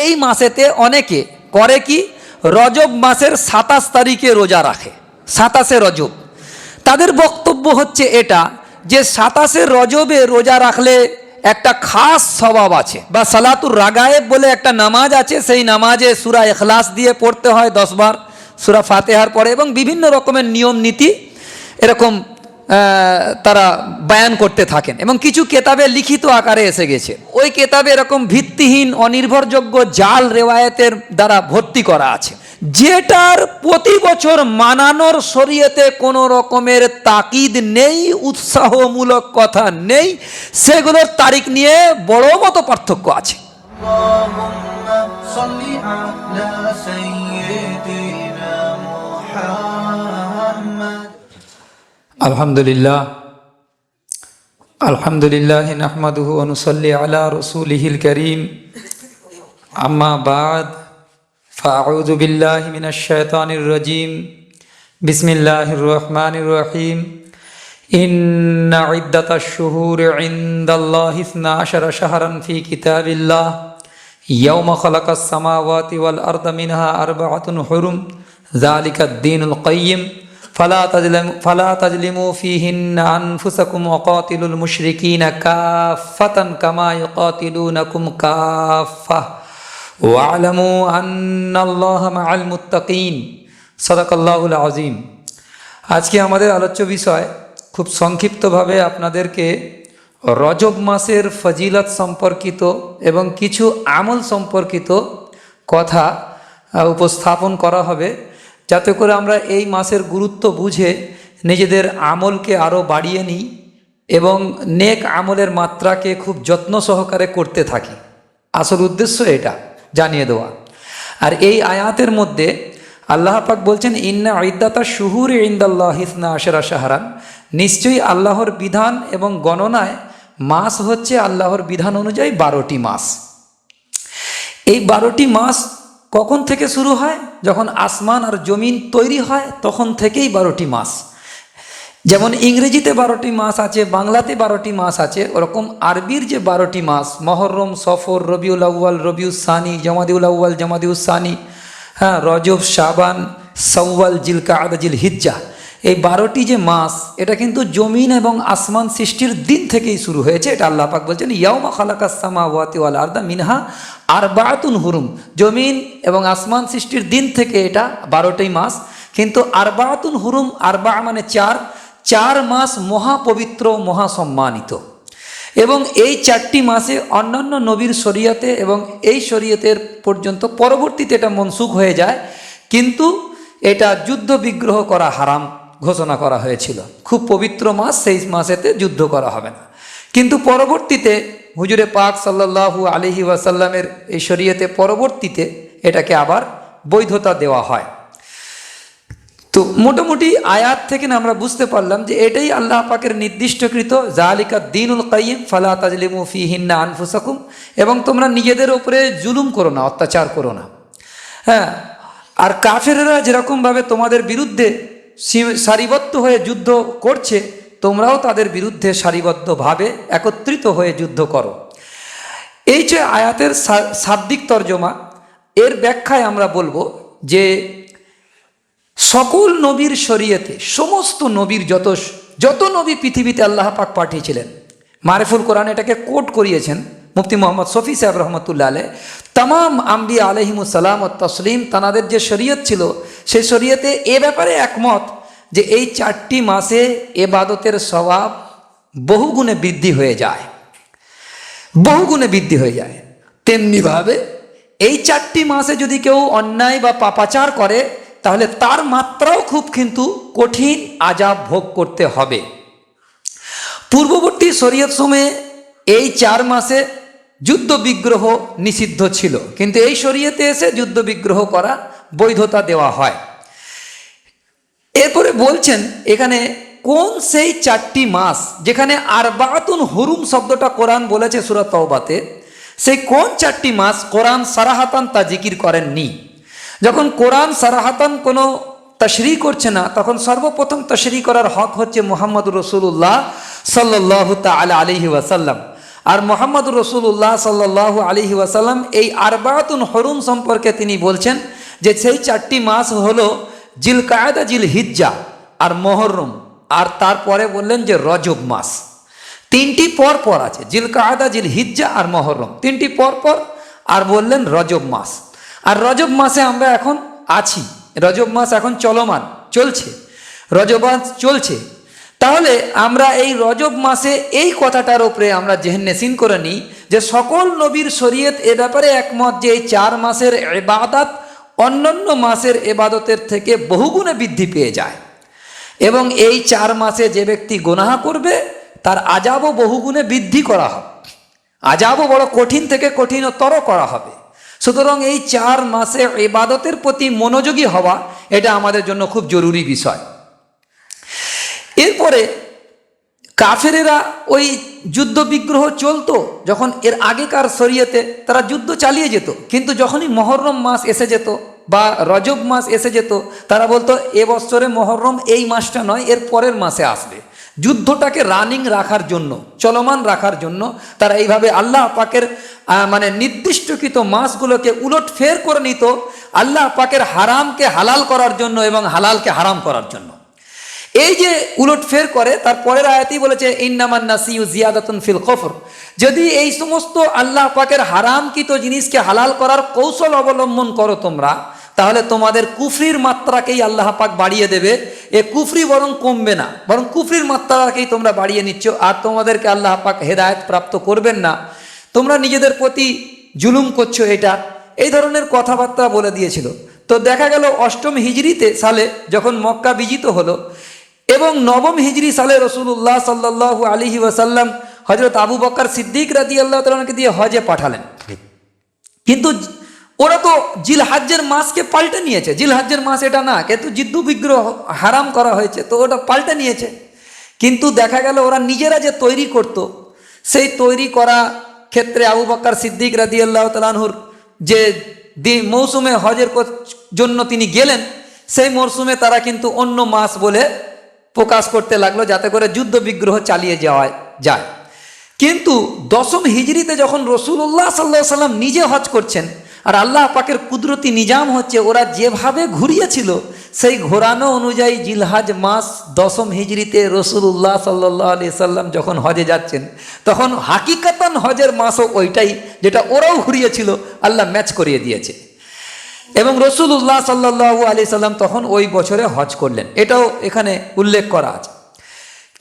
এই মাসেতে অনেকে করে কি, রজব মাসের 27 তারিখে রোজা রাখে, 27শে রজব। তাদের বক্তব্য হচ্ছে এটা যে 27শে রজবে রোজা রাখলে একটা খাস স্বভাব আছে, বা সালাতুর রাগায়েব বলে একটা নামাজ আছে, সেই নামাজে সূরা ইখলাস দিয়ে পড়তে হয় 10 বার, সূরা ফাতিহার পরে, এবং বিভিন্ন রকমের নিয়ম নীতি এরকম তারা বয়ান করতে থাকেন, এবং কিছু কেতাবে লিখিত আকারে এসে গেছে। ওই কেতাবে এরকম ভিত্তিহীন অনির্ভরযোগ্য জাল রেওয়ায়েতের দ্বারা ভর্তি করা আছে, যেটার প্রতি বছর মানানোর শরীয়তে কোনো রকমের তাকিদ নেই, উৎসাহমূলক কথা নেই, সেগুলোর তারিখ নিয়ে বড় মতো পার্থক্য আছে। আলহামদুলিল্লাহ আলহামদুলিল্লাহ নাহমাদুহু ওয়া নুসাল্লি আলা রাসূলিহিল কারীম, আম্মা বাদ, ফাআউযু বিল্লাহি মিনাশ শাইতানির রাজীম, বিসমিল্লাহির রহমানির রহিম। ইন্না ইদ্দাতাশ শুহুরি ইনদাল্লাহি 12 শাহরান ফি কিতাবিল্লাহ ইয়াওমা খালাকাস সামাওয়াতি ওয়াল আরদা মিনহা আরবাআতুন হুরুম যালিকাদ দীনুল কাইয়্যিম ফালা তাজলিমু ফীহিন্না আনফুসাকুম ওয়াকাতিলুল মুশরিকিনা কাফাতান কামা ইউকাতিলুনাকুম কাফা ওয়া'লামু আন্নাল্লাহা মা'আল মুত্তাকিন। সাদাকাল্লাহুল আযীম। আজকে আমাদের আলোচ্য বিষয় খুব সংক্ষিপ্তভাবে আপনাদেরকে রজব মাসের ফজিলত সম্পর্কিত এবং কিছু আমল সম্পর্কিত কথা উপস্থাপন করা হবে, যাতে করে আমরা এই মাসের গুরুত্ব বুঝে নিজেদের আমলকে আরও বাড়িয়ে নিই এবং নেক আমলের মাত্রাকে খুব যত্ন সহকারে করতে থাকি। আসল উদ্দেশ্য এটা জানিয়ে দেওয়া। আর এই আয়াতের মধ্যে আল্লাহ পাক বলছেন, ইন্না ইদ্দাতাশ শুহুরি ইনদাল্লাহি 12 শাহরান, নিশ্চয়ই আল্লাহর বিধান এবং গণনায় মাস হচ্ছে আল্লাহর বিধান অনুযায়ী 12টি মাস। এই 12টি মাস কখন থেকে শুরু হয়? যখন আসমান আর জমিন তৈরি হয় তখন থেকেই 12টি মাস। যেমন ইংরেজিতে 12টি মাস আছে, বাংলাতে 12টি মাস আছে, ওরকম আরবির যে 12টি মাস, মহরম, সফর, রবিউল আউয়াল, রবিউস সানি, জামাদিউল আউয়াল, জামাদিউস সানি, রজব, শাবান, শাওয়াল, জিলকাআদা, জিলহিজ্জা, এই 12টি যে মাস, এটা কিন্তু জমিন এবং আসমান সৃষ্টির দিন থেকেই শুরু হয়েছে। এটা আল্লাহ পাক বলছেন, ইয়াউমা খালাকাস সামাওয়াতি ওয়াল আরদা মিনহা আরবাআতুন হুরুম, জমিন এবং আসমান সৃষ্টির দিন থেকে এটা 12টি মাস। কিন্তু আরবাআতুন হুরুম, আরবা মানে 4 মাস মহাপবিত্র, মহাসম্মানিত। এবং এই 4টি মাসে অন্যান্য নবীর শরীয়তে এবং এই শরীয়তের পর্যন্ত পরবর্তীতে এটা মনসুখ হয়ে যায়, কিন্তু এটা যুদ্ধ বিগ্রহ করা হারাম ঘোষণা করা হয়েছিল। খুব পবিত্র মাস, সেই মাসেতে যুদ্ধ করা হবে না। কিন্তু পরবর্তীতে হুজুরে পাক সাল্লাল্লাহু আলাইহি ওয়াসাল্লামের এই শরীয়তে পরবর্তীতে এটাকে আবার বৈধতা দেওয়া হয়। তো মোটামুটি আয়াত থেকে আমরা বুঝতে পারলাম যে এটাই আল্লাহ পাকের নির্দিষ্টকৃত যালিকা দীনুল কাইয়্যিম ফালা তাজলিমু ফীহিন্না আনফুসাকুম, এবং তোমরা নিজেদের উপরে জুলুম করো না, অত্যাচার করো না। আর কাফেররা যেরকমভাবে তোমাদের বিরুদ্ধে সারিবদ্ধ হয়ে যুদ্ধ করছে, তোমরাও তাদের বিরুদ্ধে সারিবদ্ধভাবে একত্রিত হয়ে যুদ্ধ করো। এই যে আয়াতের শাব্দিক তর্জমা, এর ব্যাখ্যায় আমরা বলবো যে সকল নবীর শরীয়তে, সমস্ত নবীর যত নবী পৃথিবীতে আল্লাহ পাক পাঠিয়েছিলেন, মারিফুল কোরআন এটাকে কোট করিয়েছেন মুফতি মোহাম্মদ শফি সাহেব রহমতুল্লাহ আলাইহ, তামাম আম্বিয়া আলাইহিমুস সালাম ও তসলিম, তানাদের যে শরীয়ত ছিল, সেই শরীয়তে এ ব্যাপারে একমত যে এই 4টি মাসে এবাদতের সওয়াব বহুগুণে বৃদ্ধি হয়ে যায়, বহুগুণে বৃদ্ধি হয়ে যায়। তেমনিভাবে এই 4টি মাসে যদি কেউ অন্যায় বা পাপাচার করে, তাহলে তার মাত্রাও খুব কিন্তু কঠিন আযাব ভোগ করতে হবে। পূর্ববর্তী শরীয়ত সময়ে এই 4 মাসে যুদ্ধ বিগ্রহ নিষিদ্ধ ছিল, কিন্তু এই শরীয়তে এসে যুদ্ধ বিগ্রহ করা বৈধতা দেওয়া হয়। এরপরে বলছেন এখানে কোন সেই 4টি মাস যেখানে আরবাআতুন হুরুম শব্দটা কোরআন বলেছে সূরা তাওবাতে, সেই কোন 4টি মাস কোরআন সারাহাতান তা জিকির করেননি। যখন কোরআন সারাহাতান কোনো তশরিহ করছে না, তখন সর্বপ্রথম তশরিহ করার হক হচ্ছে মুহাম্মদুর রাসূলুল্লাহ সাল্লাল্লাহু তাআলা আলাইহি ওয়াসাল্লাম। আর মুহাম্মদুর রাসূলুল্লাহ সাল্লাল্লাহু আলাইহি ওয়াসাল্লাম এই আরবাতুন হুরুম সম্পর্কে তিনি বলছেন যে সেই 4টি মাস হলো জিলকায়দা, জিলহিজ্জা আর মুহররম, আর তারপরে বললেন যে রজব মাস। 3টি পর পর আছে, জিলকায়দা, জিলহিজ্জা আর মুহররম, 3টি পর পর, আর বললেন রজব মাস। আর রজব মাসে আমরা এখন আছি, রজব মাস এখন চলমান চলছে, রজব মাস চলছে। তাহলে আমরা এই রজব মাসে এই কথাটার উপরে আমরা জেহনেসিন করে নিই যে সকল নবীর শরীয়ত এ ব্যাপারে একমত যে এই 4 মাসের ইবাদত অন্যান্য মাসের ইবাদতের থেকে বহুগুণে বৃদ্ধি পেয়ে যায়, এবং এই 4 মাসে যে ব্যক্তি গুনাহ করবে তার আযাবও বহুগুণে বৃদ্ধি করা হবে, আযাবও বড় কঠিন থেকে কঠিনতর করা হবে। সুতরাং এই 4 মাসে ইবাদতের প্রতি মনোযোগী হওয়া এটা আমাদের জন্য খুব জরুরি বিষয়। এরপরে কাফেরেরা ওই যুদ্ধ বিগ্রহ চলতো যখন, এর আগেকার শরীয়তে তারা যুদ্ধ চালিয়ে যেত, কিন্তু যখনই মুহররম মাস এসে যেত বা রজব মাস এসে যেত তারা বলতো এবছরে মুহররম এই মাসটা নয়, এর পরের মাসে আসবে। যুদ্ধটাকে রানিং রাখার জন্য, চলমান রাখার জন্য তারা এইভাবে আল্লাহ পাকের মানে নির্দিষ্টকৃত মাসগুলোকে উলট ফের করে নিত আল্লাহ পাকের হারামকে হালাল করার জন্য এবং হালালকে হারাম করার জন্য। এই যে উলটফের করে, তার পরের আয়াতেই বলেছে ইন্নামান নাসিউ জিয়াদাতুন ফিল কুফর। যদি এই সমস্ত আল্লাহ পাকের হারামকৃত জিনিসকে হালাল করার কৌশল অবলম্বন করো তোমরা, তাহলে তোমাদের কুফরির মাত্রাকেই আল্লাহ পাক বাড়িয়ে দেবে। এ কুফরি বরং কমবে না, বরং কুফরির মাত্রাকেই তোমরা বাড়িয়ে নিচ্ছ, আর তোমাদেরকে আল্লাহ পাক হেদায়েত প্রাপ্ত করবেন না, তোমরা নিজেদের প্রতি জুলুম করছো। এটা এই ধরনের কথাবার্তা বলে দিয়েছিল। তো দেখা গেল 8ম হিজরিতে সালে যখন মক্কা বিজিত হলো এবং 9ম হিজরি সালে রাসূলুল্লাহ সাল্লাল্লাহু আলাইহি ওয়াসাল্লাম হযরত আবু বকর সিদ্দিক রাদিয়াল্লাহু তাআলাকে দিয়ে হজে পাঠালেন। কিন্তু ওরা তো জিলহজ্জের মাসকে পাল্টে নিয়েছে, জিলহজ্জের মাস এটা না, কিন্তু যুদ্ধ বিগ্রহ হারাম করা হয়েছে, তো ওটা পাল্টে নিয়েছে। কিন্তু দেখা গেল ওরা নিজেরা যে তৈরি করত, সেই তৈরি করা ক্ষেত্রে আবু বকর সিদ্দিক রাদিয়াল্লাহু তাআলা আনহুর যে মৌসুমে হজের জন্য তিনি গেলেন, সেই মরশুমে তারা কিন্তু অন্য মাস বলে প্রকাশ করতে লাগলো যাতে করে যুদ্ধ বিগ্রহ চালিয়ে যাওয়া যায়। কিন্তু 10ম হিজরিতে যখন রাসূলুল্লাহ সাল্লাল্লাহু আলাইহি সাল্লাম নিজে হজ করছেন, আর আল্লাহ পাকের কুদরতি নিজাম হচ্ছে ওরা যেভাবে ঘুরিয়েছিল সেই ঘোরানো অনুযায়ী জিলহজ মাস 10ম হিজরিতে রাসূলুল্লাহ সাল্লাল্লাহু আলাইহি সাল্লাম যখন হজে যাচ্ছেন, তখন হাকিকাতান হজের মাসও ওইটাই যেটা ওরাও ঘুরিয়েছিল, আল্লাহ ম্যাচ করিয়ে দিয়েছে। এবং রাসূলুল্লাহ সাল্লাল্লাহু আলাইহি সাল্লাম তখন ওই বছরে হজ করলেন, এটাও এখানে উল্লেখ করা আছে।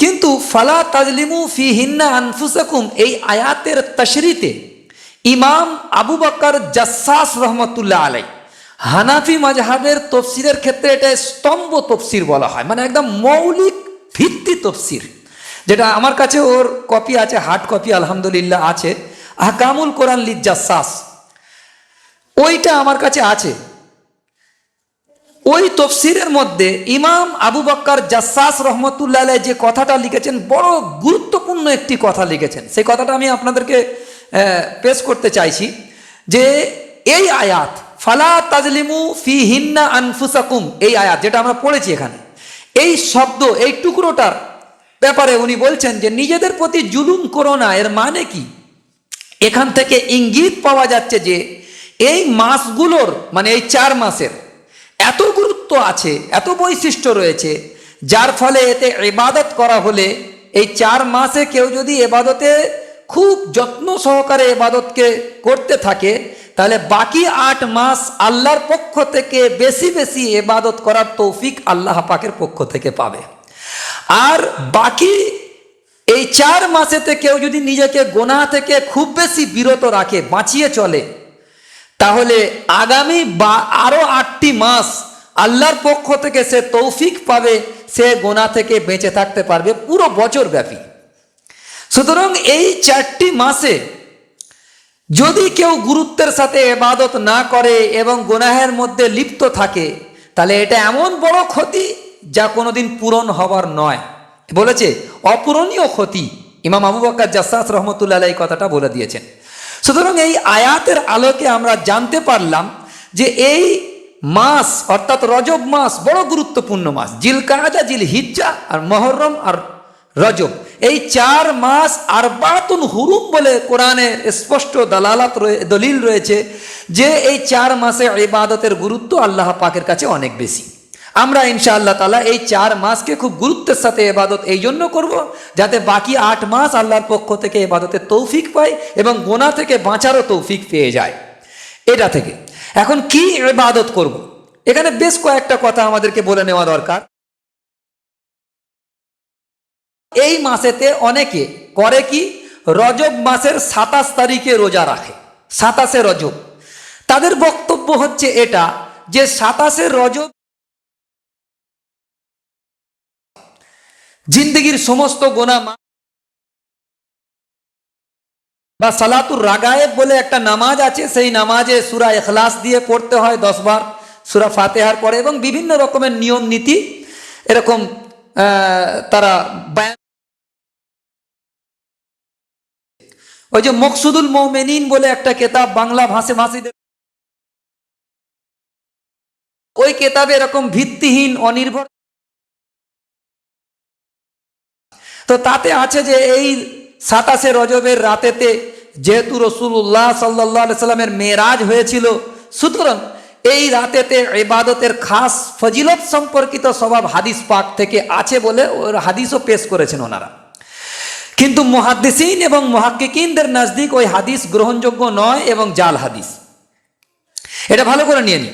কিন্তু ফালা তাজলিমু ফিহিন্না আনফুসাকুম এই আয়াতের তাশরিতে ইমাম আবু বকর জাসসাস রহমতুল্লাহ আলাই হানাফি মাযহাবের তফসিরের ক্ষেত্রে এটা স্তম্ভ তফসির বলা হয়, মানে একদম মৌলিক ভিত্তি তফসির, যেটা আমার কাছে ওর কপি আছে, হার্ড কপি আলহামদুলিল্লাহ আছে, আহকামুল কোরআন লিজ জাসসাস, ওইটা আমার কাছে আছে। ওই তফসিরের মধ্যে ইমাম আবু বকর জাসসাস রহমতুল্লাহ আলাইহি যে কথাটা লিখেছেন, বড় গুরুত্বপূর্ণ একটি কথা লিখেছেন, সেই কথাটা আমি আপনাদেরকে পেশ করতে চাইছি। যে এই আয়াত ফালা তাজলিমু ফিহিন্না আনফুসাকুম, এই আয়াত যেটা আমরা পড়েছি এখানে, এই শব্দ, এই টুকরোটার ব্যাপারে উনি বলছেন যে নিজেদের প্রতি জুলুম করো না। এর মানে কি? এখান থেকে ইঙ্গিত পাওয়া যাচ্ছে যে এই মাসগুলোর, মানে এই 4 মাসের এত গুরুত্ব আছে, এত বৈশিষ্ট্য রয়েছে, যার ফলে এতে ইবাদত করা হলে এই 4 মাসে কেউ যদি ইবাদতে খুব যত্ন সহকারে ইবাদতকে করতে থাকে, তাহলে বাকি 8 মাস আল্লাহর পক্ষ থেকে বেশি বেশি ইবাদত করার তৌফিক আল্লাহ পাকের পক্ষ থেকে পাবে। আর বাকি এই 4 মাসেতে কেউ যদি নিজেকে গুনাহ থেকে খুব বেশি বিরত রাখে, বাঁচিয়ে চলে, তাহলে আগামী আরো 8টি মাস আল্লাহর পক্ষ থেকে সে তৌফিক পাবে, সে গুনাহ থেকে বেঁচে থাকতে পারবে পুরো বছর ব্যাপী। সুতরাং এই 4টি মাসে যদি কেউ গুরুত্বের সাথে ইবাদত না করে এবং গুনাহের মধ্যে লিপ্ত থাকে, তাহলে এটা এমন বড় ক্ষতি যা কোনোদিন পূরণ হবার নয়, বলেছে অপূরণীয় ক্ষতি। ইমাম আবু বকর জাসসাস রহমতুল্লাহ আলাইহি কথাটা বলে দিয়েছেন। সুতরাং এই আয়াতের আলোকে আমরা জানতে পারলাম যে এই মাস অর্থাৎ রজব মাস বড় গুরুত্বপূর্ণ মাস। জিলকাদা, জিলহিজ্জা আর মুহররম আর রজব, এই 4 মাস আরবাতুন হুরুম বলে কোরআনে স্পষ্ট দলিল রয়েছে যে এই 4 মাসে ইবাদতের গুরুত্ব আল্লাহ পাকের কাছে অনেক বেশি। আমরা ইনশাআল্লাহ তাআলা এই 4 মাসকে খুব গুরুত্বের সাথে ইবাদত এই জন্য করব যাতে বাকি 8 মাস আল্লাহর পক্ষ থেকে ইবাদতের তৌফিক পাই এবং গুনাহ থেকে বাঁচারও তৌফিক পেয়ে যায়। এটা থেকে এখন কি ইবাদত করব, এখানে বেশ কয়েকটা কথা আমাদেরকে বলে নেওয়া দরকার। এই মাসেতে অনেকে করে কি, রজব মাসের 27 তারিখে রোজা রাখে, 27শে রজব। তাদের বক্তব্য হচ্ছে এটা যে 27শে রজব জিন্দগির সমস্ত গুনাহ বা সালাতুর রাগায়েব বলে একটা নামাজ আছে, সেই নামাজে সূরা ইখলাস দিয়ে পড়তে হয় 10 বার, সূরা ফাতিহার পরে, এবং বিভিন্ন রকমের নিয়ম নীতি এরকম তারা বয়ান। ওই যে মকসুদুল মুমিনিন বলে একটা কিতাব বাংলা ভাষীদের, ওই কিতাবে এরকম ভিত্তিহীন অনির্ভর, তো তাতে আছে যে এই 27শে রজবের রাতেতে যেহেতু রাসূলুল্লাহ সাল্লাল্লাহু আলাইহি সাল্লামের মেরাজ হয়েছিল, সুতরাং এই রাতেতে ইবাদতের খাস ফজিলত সম্পর্কিত সবাব হাদিস পাক থেকে আছে বলে ওর হাদিসও পেশ করেছেন ওনারা। কিন্তু মুহাদ্দিসিন এবং মুহাক্কিকিনদের নজদিক ওই হাদিস গ্রহণযোগ্য নয় এবং জাল হাদিস, এটা ভালো করে নিয়ে নি।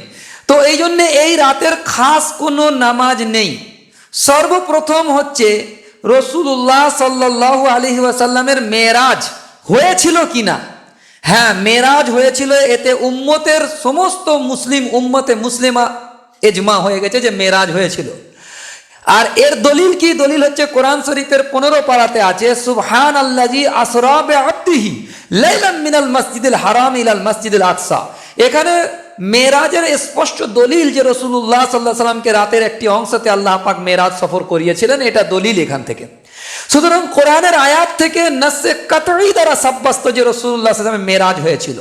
তো এই জন্য এই রাতের খাস কোনো নামাজ নেই। সর্বপ্রথম হচ্ছে রাসূলুল্লাহ সাল্লাল্লাহু আলাইহি ওয়াসাল্লামের মেরাজ হয়েছিল কিনা। হ্যাঁ, মেরাজ হয়েছিল, এতে উম্মতের সমস্ত মুসলিম উম্মতে মুসলিমা ইজমা হয়ে গেছে যে মেরাজ হয়েছিল। আর এর দলিল কি? দলিল হচ্ছে কোরআন শরীফের 15 পারাতে আছে, সুবহানাল্লাযী আসরা বিআবদিহি লাইলাম মিনাল মসজিদিল হারাম ইলাল মসজিদিল আকসা। এখানে মেরাজের স্পষ্ট দলিল যে রাসূলুল্লাহ সাল্লাল্লাহু আলাইহি ওয়াসাল্লামকে রাতের একটি অংশতে আল্লাহ পাক মেরাজ সফর করিয়েছিলেন, এটা দলিল এখান থেকে। সুতরাং কোরআনের আয়াত থেকে নাসে কাতঈ দ্বারা সাব্যস্ত যে রাসূলুল্লাহ সাল্লাল্লাহু আলাইহি ওয়াসাল্লাম মেরাজ হয়েছিল।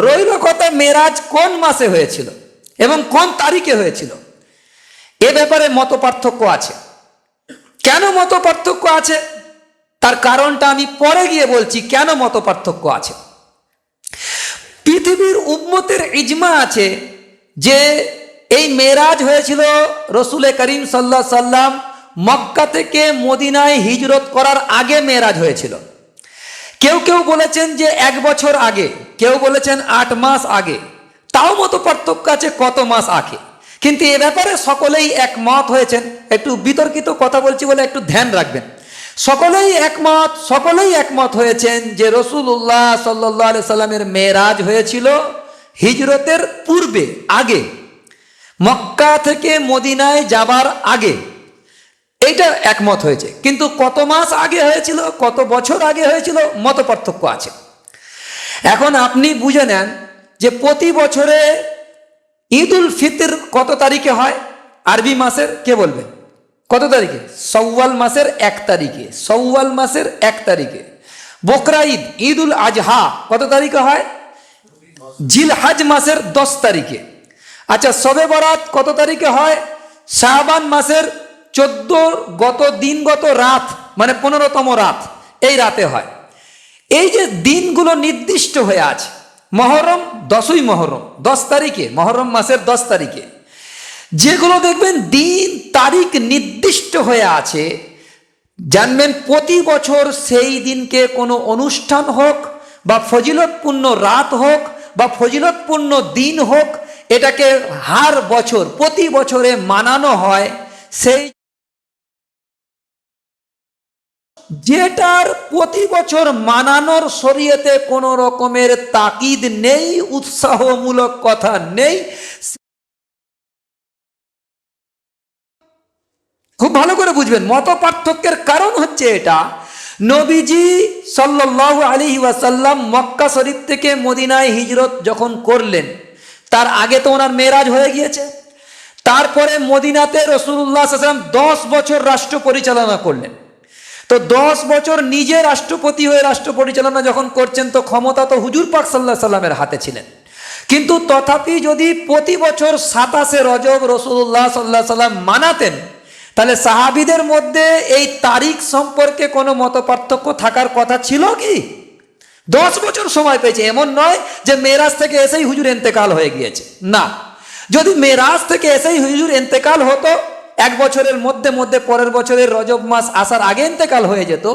রইল কথা মেরাজ কোন মাসে হয়েছিল এবং কোন তারিখে হয়েছিল, এ ব্যাপারে মত পার্থক্য আছে। কেন মত পার্থক্য আছে তার কারণটা আমি পরে গিয়ে বলছি, কেন মত পার্থক্য আছে। পৃথিবীর উম্মতের ইজমা আছে যে এই মেরাজ হয়েছিল রাসূল করিম সাল্লাল্লাহু আলাইহি সাল্লাম মক্কা থেকে মদিনায় হিজরত করার আগে মেরাজ হয়েছিল। কেউ কেউ বলেছেন যে 1 বছর আগে, কেউ বলেছেন 8 মাস আগে, তাও মত পার্থক্য আছে কত মাস আগে। কিন্তু এ ব্যাপারে সকলেই একমত হয়েছেন। একটু বিতর্কিত কথা বলছি বলে একটু ধ্যান রাখবেন। সকলেই একমত হয়েছেন যে রাসূলুল্লাহ সাল্লাল্লাহু আলাইহি সাল্লামের মেরাজ হয়েছিল হিজরতের পূর্বে, আগে, মক্কা থেকে মদিনায় যাবার আগে। এইটা একমত হয়েছে। কিন্তু কত মাস আগে হয়েছিল, কত বছর আগে হয়েছিল, মত পার্থক্য আছে। এখন আপনি বুঝে নেন যে প্রতি বছরে ঈদুল ফিতর কত তারিখে হয় আরবি মাসের, কে বলবে কত তারিখে? শাওয়াল মাসের 1 তারিখে, শাওয়াল মাসের 1 তারিখে। বকরা ঈদ, ঈদুল আজহা কত তারিখে হয়? জিলহজ মাসের 10 তারিখে। আচ্ছা, শবে বরাত কত তারিখে হয়? শাবান মাসের 14 রাত, মানে 15তম রাত, এই রাতে হয়। এই যে দিনগুলো নির্দিষ্ট হয়ে আছে, মহরম 10ই মহরম 10 তারিখে, মহরম মাসের 10 তারিখে, যেগুলো দেখবেন দিন তারিখ নির্দিষ্ট হয়ে আছে, জানবেন প্রতি বছর সেই দিনকে কোনো অনুষ্ঠান হোক বা ফজিলতপূর্ণ রাত হোক বা ফজিলতপূর্ণ দিন হোক, এটাকে হার বছর প্রতি বছরে মানানো হয়। সেই যেটার প্রতি বছর মানানোর শরীয়তে কোনো রকমের তাকিদ নেই, উৎসাহমূলক কথা নেই। খুব ভালো করে বুঝবেন, মত পার্থক্যের কারণ হচ্ছে এটা। নবীজি সাল্লাল্লাহু আলাইহি ওয়াসাল্লাম মক্কা শরীফ থেকে মদিনায় হিজরত যখন করলেন, তার আগে তো ওনার মেরাজ হয়ে গিয়েছে। তারপরে মদিনাতে রাসূলুল্লাহ সাল্লাল্লাহু আলাইহি ওয়াসাল্লাম 10 বছর রাষ্ট্র পরিচালনা করলেন। তো 10 বছর নিজে রাষ্ট্রপতি হয়ে রাষ্ট্র পরিচালনা যখন করছেন, তো ক্ষমতা তো হুজুর পাক সাল্লাল্লাহু আলাইহি সাল্লামের হাতে ছিলেন। কিন্তু তথাপি যদি প্রতি বছর 27শে রজব রাসূলুল্লাহ সাল্লাল্লাহু আলাইহি সাল্লাম মানাতেন, তাহলে সাহাবীদের মধ্যে এই তারিখ সম্পর্কে কোনো মতপার্থক্য থাকার কথা ছিল কি? 10 বছর সময় পেয়েছে, এমন নয় যে মেরাজ থেকে এসেই হুজুর ইন্তেকাল হয়ে গিয়েছে, না। যদি মেরাজ থেকে এসেই হুজুর ইন্তেকাল হতো, 1 বছরের মধ্যে পরের বছরের রজব মাস আসার আগে ইন্তেকাল হয়ে যেত,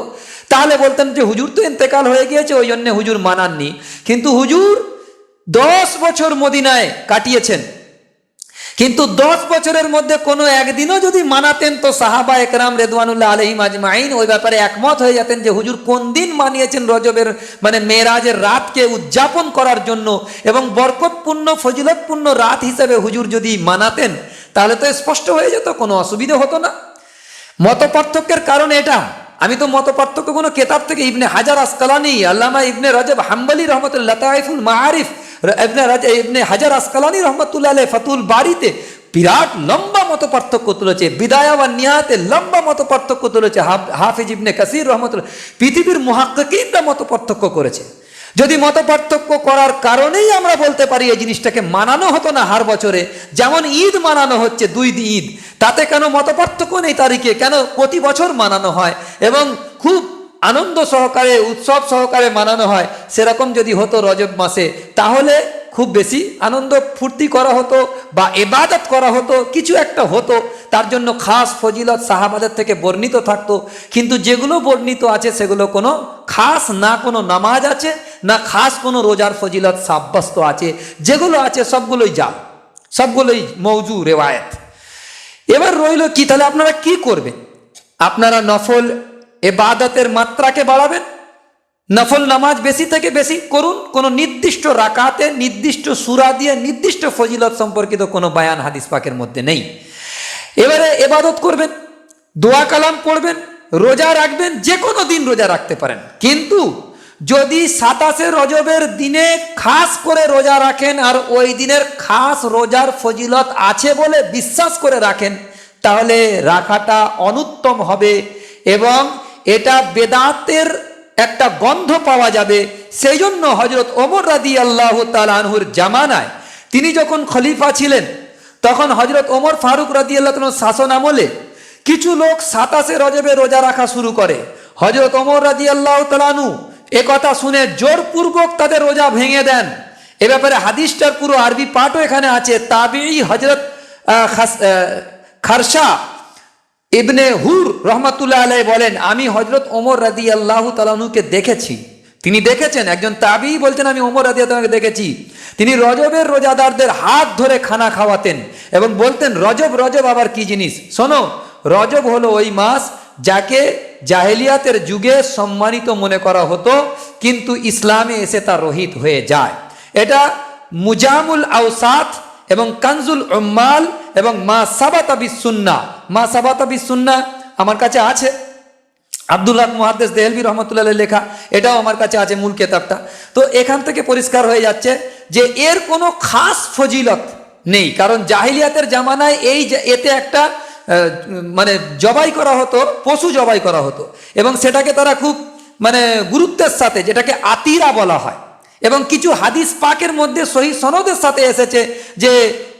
তাহলে বলতেন যে হুজুর তো ইন্তেকাল হয়ে গিয়েছে, ওই জন্য হুজুর মানাননি। কিন্তু হুজুর 10 বছর মদিনায় কাটিয়েছেন, কিন্তু 10 বছরের মধ্যে কোনো একদিনও যদি মানাতেন তো সাহাবা একরাম রেদওয়ানুল্লাহ আলাইহিম আজমাইন ওই ব্যাপারে একমত হয়ে যেতেন যে হুজুর কোন দিন মানিয়েছেন রজবের মানে মেরাজের রাতকে উদযাপন করার জন্য, এবং বরকতপূর্ণ ফজিলতপূর্ণ রাত হিসেবে হুজুর যদি মানাতেন তাহলে তো স্পষ্ট হয়ে যেত, কোনো অসুবিধা হতো না। মত পার্থক্যের কারণ এটা। আমি তো মত পার্থক্য কোনো কেতাব থেকে ইবনে হাজার আসকালানি, আল্লামা ইবনে রজব হাম্বলি রহমতুল্লাহ লাতাইফুল মাআরিফ, ইবনে হাজার আসকালানি রহমতুল্লাহ আলাইহি ফাতুল বারিতে বিরাট লম্বা মত পার্থক্য তুলেছে, বিদায়া ওয়া নিহাতে লম্বা মত পার্থক্য তুলেছে, হাফিজ ইবনে কাসির রহমতুল্লাহ, পৃথিবীর মুহাক্কিকিনরা মত পার্থক্য করেছে। যদি মত পার্থক্য করার কারণেই আমরা বলতে পারি এই জিনিসটাকে মানানো হতো না হার বছরে, যেমন ঈদ মানানো হচ্ছে 2 ঈদ, তাতে কেন মত পার্থক্য নেই তারিখে, কেন প্রতি বছর মানানো হয় এবং খুব আনন্দ সহকারে উৎসব সহকারে মানানো হয়, সেরকম যদি হতো রজব মাসে তাহলে খুব বেশি আনন্দ ফুর্তি করা হতো বা ইবাদত করা হতো, কিছু একটা হতো, তার জন্য খাস ফজিলত সাহাবাদের থেকে বর্ণিত থাকতো। কিন্তু যেগুলো বর্ণিত আছে সেগুলো কোনো খাস না কোনো নামাজ আছে না খাস কোনো রোজার ফজিলত সাব্যস্ত আছে, যেগুলো আছে সবগুলোই জাল, সবগুলোই মৌজু রেওয়ায়েত। এবার রইল কি, তাহলে আপনারা কি করবেন? আপনারা নফল ইবাদতের মাত্রাকে বাড়াবেন, নফল নামাজ বেশি থেকে বেশি করুন, কোনো নির্দিষ্ট রাকাতে নির্দিষ্ট সূরা দিয়ে নির্দিষ্ট ফজিলত সম্পর্কিত কোনো বায়ান হাদিস পাকের মধ্যে নেই। এবারে ইবাদত করবেন, দোয়া কালাম পড়বেন, রোজা রাখবেন, যে কোনো দিন রোজা রাখতে পারেন, কিন্তু যদি 27 রজবের দিনে খাস করে রোজা রাখেন আর ওই দিনের খাস রোজার ফজিলত আছে বলে বিশ্বাস করে রাখেন, তাহলে রাখাটা অনুত্তম হবে এবং এটা বেদাতের একটা গন্ধ পাওয়া যাবে। সেই জন্য হযরত ওমর রাদিয়াল্লাহু তাআলা আনহুর জামানায়, তিনি যখন খলিফা ছিলেন, তখন হযরত ওমর ফারুক রাদিয়াল্লাহু তাআলার শাসন আমলে কিছু লোক 27 রজবে রোজা রাখা শুরু করে। হযরত ওমর রাদিয়াল্লাহু তাআলা আনহু এ কথা শুনে জোরপূর্বক তাদের রোজা ভেঙে দেন। এ ব্যাপারে হাদিসটার পুরো আরবি পাঠও এখানে আছে। তাবিঈ হযরত খারসা ইবনে হুর রহমাতুল্লাহ আলাইহি বলেন, আমি হযরত ওমর রাদিয়াল্লাহু তাআলা আনহুকে দেখেছি। তিনি দেখেছেন, একজন তাবিঈ বলছেন আমি ওমর রাদিয়াল্লাহু তাআলাকে দেখেছি, তিনি রজবের রোজাদারদের হাত ধরে খানা খাওয়াতেন এবং বলতেন রজব রজব আবার কি জিনিস, শোনো, রজব হলো ওই মাস যাকে জাহেলিয়াতের যুগে সম্মানিত মনে করা হতো, কিন্তু ইসলামে এসে তা রহিত হয়ে যায়। এটা মুজামুল আওসাত এবং কানজুল উম্মাল এবং মা সাবাতা বিসুন্নাহ, মা সাবাতা বিসুন্নাহ আমার কাছে আছে, আব্দুল হক মুহাদ্দিস দেহলভী রহমতুল্লাহ আলাইহি লেখা, এটাও আমার কাছে আছে মূল কেতাবটা। তো এখান থেকে পরিষ্কার হয়ে যাচ্ছে যে এর কোনো খাস ফজিলত নেই, কারণ জাহিলিয়াতের জামানায় এতে একটা মানে জবাই করা হতো, পশু জবাই করা হতো এবং সেটাকে তারা খুব মানে গুরুত্বের সাথে, যেটাকে আতিরা বলা হয়, এবং কিছু হাদিস পাকের মধ্যে সহিহ সনদের সাথে এসেছে যে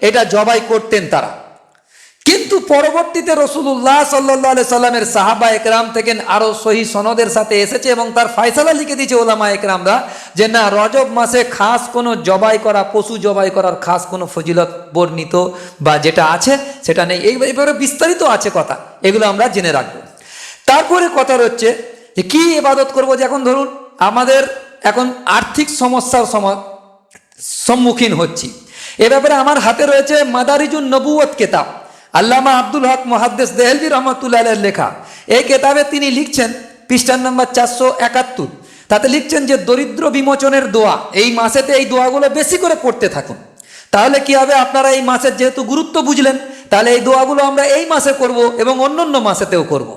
এটা জবাই করতেন তারা। কিন্তু পরবর্তীতে রাসূলুল্লাহ সাল্লাল্লাহু আলাইহি সাল্লামের সাহাবা একরাম থেকে আরো সহিহ সনদের সাথে এসেছে এবং তার ফয়সালা লিখে দিয়েছে ওলামা একরামরা যে না, রজব মাসে খাস কোনো জবাই করা, পশু জবাই করার খাস কোনো ফজিলত বর্ণিত বা যেটা আছে সেটা নেই। এইভাবে বিস্তারিত আছে কথা, এগুলো আমরা জেনে রাখবো। তারপরে কথা হচ্ছে যে কি ইবাদত করব, যে এখন ধরুন আমাদের এখন আর্থিক সমস্যার সম্মুখীন হচ্ছি। এ ব্যাপারে আমার হাতে রয়েছে মাদারিজুন নবুওয়াত কেতাব, আল্লামা আব্দুল হক মুহাদ্দিস দেহলভী রহমাতুল্লাহ আলাইহি লেখা। এই কেতাবে তিনি লিখছেন পৃষ্ঠা নম্বর 471, তাতে লিখছেন যে দরিদ্র বিমোচনের দোয়া, এই মাসেতে এই দোয়াগুলো বেশি করে পড়তে থাকুন। তাহলে কি হবে, আপনারা এই মাসের যেহেতু গুরুত্ব বুঝলেন, তাহলে এই দোয়াগুলো আমরা এই মাসে করব এবং অন্যান্য মাসেতেও করব,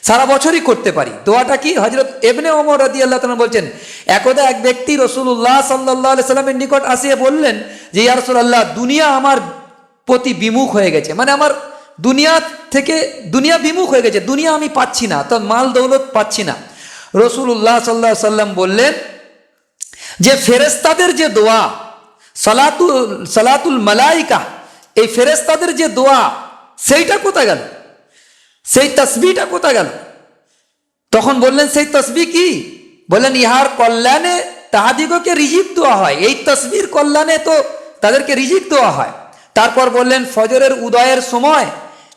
সারা বছরই করতে পারি। দোয়াটা কি, হযরত ইবনে ওমর রাদিয়াল্লাহু তাআলা বলছেন, একদা এক ব্যক্তি রাসূলুল্লাহ সাল্লাল্লাহু আলাইহি সাল্লামের নিকট আসিয়া বললেন যে ইয়া রাসূলুল্লাহ, দুনিয়া আমার প্রতি বিমুখ হয়ে গেছে, মানে আমার দুনিয়া বিমুখ হয়ে গেছে, দুনিয়া আমি পাচ্ছি না, তো মাল দৌলত পাচ্ছি না। রাসূলুল্লাহ সাল্লাল্লাহু আলাইহি সাল্লাম বললেন যে ফেরেশতাদের যে দোয়া, সালাতুল মালাইকা, এই ফেরেশতাদের যে দোয়া সেইটা কোথায় গেল? সেই তসবিহটা কোথা গেল? তখন বললেন সেই তসবিহ কি? বললেন ইহার কল্যাণে তাহাদিগকে রিজিক দেওয়া হয়, এই তসবির কল্যাণে তো তাদেরকে রিজিক দেওয়া হয়। তারপর বললেন ফজরের উদয়ের সময়,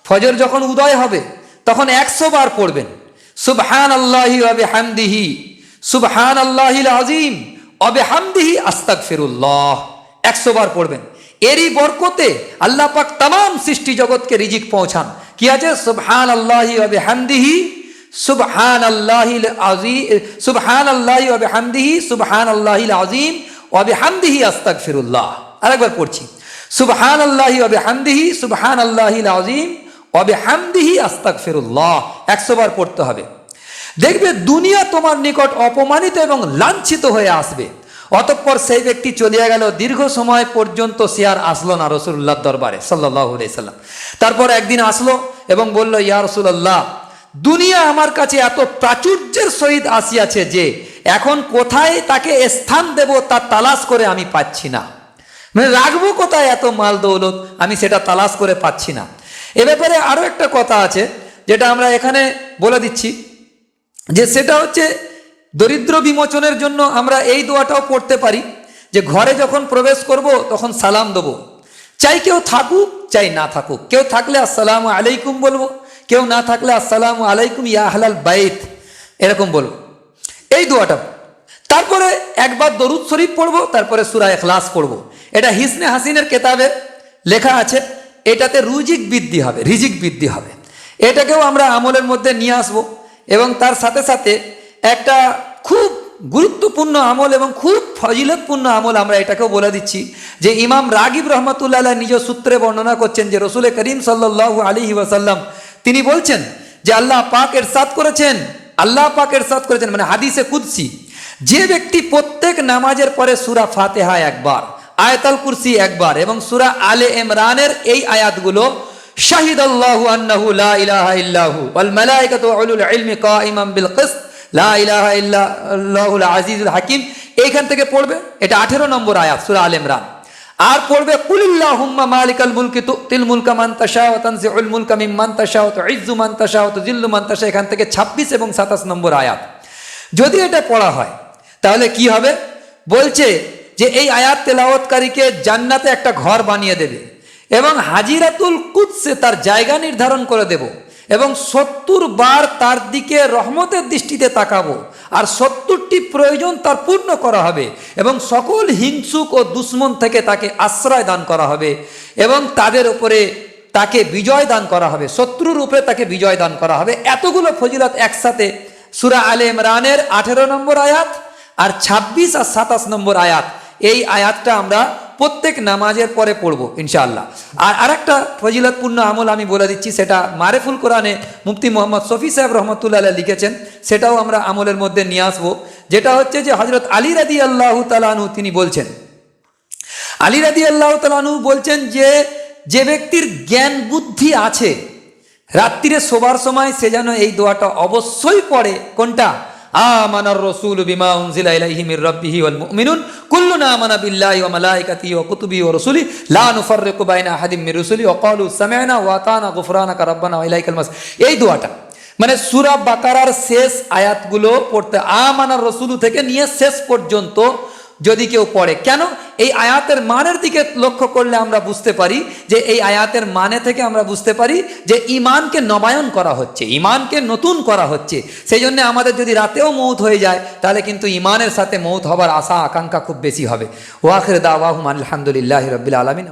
ফজর যখন উদয় হবে তখন 100 বার পড়বেন সুবহানাল্লাহি ওয়া বিহামদিহি, সুবহানাল্লাহিল আযীম ওয়া বিহামদিহি আস্তাগফিরুল্লাহ, 100 বার পড়বেন। এরই বরকতে আল্লাহ পাক तमाम সৃষ্টি জগৎকে রিজিক পৌঁছান। কি আছে? সুবহানাল্লাহি ওয়া বিহামদিহি সুবহানাল্লাহিল আযীম, সুবহানাল্লাহি ওয়া বিহামদিহি সুবহানাল্লাহিল আযীম ওয়া বিহামদিহি আস্তাগফিরুল্লাহ। আরেকবার পড়ছি, সুবহানাল্লাহি ওয়া বিহামদিহি সুবহানাল্লাহিল আযীম ওয়া বিহামদিহি আস্তাগফিরুল্লাহ, 100 বার পড়তে হবে। দেখবে দুনিয়া তোমার নিকট অপমানিত এবং লাঞ্ছিত হয়ে আসবে। অতঃপর সেই ব্যক্তি চলিয়া গেল, দীর্ঘ সময় পর্যন্ত সে আর আসলো না রাসূলুল্লাহর দরবারে সাল্লাল্লাহু আলাইহি সাল্লাম। তারপর একদিন আসলো এবং বলল, ইয়া রাসূলুল্লাহ, দুনিয়া আমার কাছে এত প্রাচুর্যের সহিত আসিয়াছে যে এখন কোথায় তাকে স্থান দেব তা তালাশ করে আমি পাচ্ছি না। মানে রাখবো কোথায় এত মাল দৌলত, আমি সেটা তালাশ করে পাচ্ছি না। এ ব্যাপারে আরও একটা কথা আছে যেটা আমরা এখানে বলে দিচ্ছি, যে সেটা হচ্ছে দরিদ্র বিমোচনের জন্য আমরা এই দোয়াটাও পড়তে পারি যে ঘরে যখন প্রবেশ করব তখন সালাম দেবো, চাই কেউ থাকুক চাই না থাকুক। কেউ থাকলে আসসালামু আলাইকুম বলবো, কেউ না থাকলে আসসালামু আলাইকুম ইয়া আহলাল বাইত, এরকম বলবো এই দোয়াটা। তারপরে একবার দরুদ শরীফ পড়বো, তারপরে সূরা ইখলাস পড়বো। এটা হিসনে হাসিনের কেতাবে লেখা আছে, এটাতে রিজিক বৃদ্ধি হবে, রিজিক বৃদ্ধি হবে। এটাকেও আমরা আমলের মধ্যে নিয়ে আসবো। এবং তার সাথে সাথে একটা খুব গুরুত্বপূর্ণ আমল এবং খুব ফজিলতপূর্ণ আমল আমরা এটাকেও বলে দিচ্ছি, যে ইমাম রাগিব রহমাতুল্লাহ আলাইহি নিজ সূত্রে বর্ণনা করছেন যে রসুল করিম সাল্লাল্লাহু আলাইহি ওয়াসাল্লাম তিনি বলছেন যে আল্লাহ পাক ইরশাদ করেছেন, আল্লাহ পাক ইরশাদ করেছেন, মানে হাদিসে কুদসি, যে ব্যক্তি প্রত্যেক নামাজের পরে সূরা ফাতিহা একবার, আয়াতুল কুরসি একবার এবং সূরা আলে ইমরানের এই আয়াতগুলো শাহিদাল্লাহু আন্নাহু লা ইলাহা ইল্লাহু ওয়াল মালায়েকাতু ওয়া উলুল ইলমি কাইমান বিল কিসত লা ইলাহা ইল্লাল্লাহুল আজিজুল হাকিম, এইখান থেকে পড়বে। এটা 18 নম্বর আয়াত সূরা আলে ইমরান। আর পড়বে কুলিল্লাহুম্মা মালিকাল মুলকি তুতিল মুলকা মান তাশা ওয়া তানজিউল মুলকা মিম্মান তাশা ওয়া তুইজ্জু মান তাশা ওয়া তুযিল্লু মান তাশা, এখান থেকে 26 এবং 27 নম্বর আয়াত। যদি এটা পড়া হয় তাহলে কি হবে? বলছে যে এই আয়াত তেলাওয়াতকারীকে জান্নাতে একটা ঘর বানিয়ে দেবে এবং হাজিরাতুল কুদসে তার জায়গা নির্ধারণ করে দেব এবং 70 বার তার দিকে রহমতের দৃষ্টিতে তাকাবো আর 70টি প্রয়োজন তার পূর্ণ করা হবে এবং সকল হিংসুক ও দুশ্মন থেকে তাকে আশ্রয় দান করা হবে এবং তাদের উপরে তাকে বিজয় দান করা হবে, শত্রুর উপরে তাকে বিজয় দান করা হবে। এতগুলো ফজিলত একসাথে সূরা আলে ইমরানের 18 নম্বর আয়াত আর 26 আর 27 নম্বর আয়াত, এই আয়াতটা আমরা প্রত্যেক নামাজের পরে পড়বো ইনশাআল্লাহ। আর আরেকটা ফজিলতপূর্ণ আমল আমি বলে দিচ্ছি, সেটা মারেফুল কোরআনে মুফতি মোহাম্মদ শফি সাহেব রহমতুল্লাহ আলাইহি লিখেছেন, সেটাও আমরা আমলের মধ্যে নিয়ে আসবো। যেটা হচ্ছে যে হযরত আলী রাদিয়াল্লাহু তাআলা আনহু তিনি বলছেন, আলী রাদিয়াল্লাহু তাআলা আনহু বলছেন যে ব্যক্তির জ্ঞান বুদ্ধি আছে রাত্রিরে শোবার সময় সে যেন এই দোয়াটা অবশ্যই পড়ে। কোনটা? আমানার রাসূল বিমা উনজিলা ইলাইহি মির রাব্বিহি ওয়াল মুমিনুন কুল্লুনা আমানা বিল্লাহি ওয়া মালাইকাতিহি ওয়া কুতুবিহি ওয়া রাসূলিহি লা নুফাররিকু বাইনা আহাদিম মির রুসুলি ওয়া ক্বালু সামি'না ওয়া আতানা গুফরানাকা রাব্বানা ওয়া ইলাইকাল মাসির। এই দোয়াটা মানে সূরা বাকারার শেষ আয়াতগুলো পড়তে, আমানার রাসূল থেকে নিয়ে শেষ পর্যন্ত যদি কেউ পড়ে। কেন? এই আয়াতের মানের দিকে লক্ষ্য করলে আমরা বুঝতে পারি যে এই আয়াতের মানে থেকে আমরা বুঝতে পারি যে ঈমানকে নবায়ন করা হচ্ছে, ঈমানকে নতুন করা হচ্ছে। সেই জন্য আমাদের যদি রাতেও মৌত হয়ে যায় তাহলে কিন্তু ঈমানের সাথে মৌত হবার আশা আকাঙ্ক্ষা খুব বেশি হবে। ওয়া আখির দাওয়াহুম আলহামদুলিল্লাহি রাব্বিল আলামিন।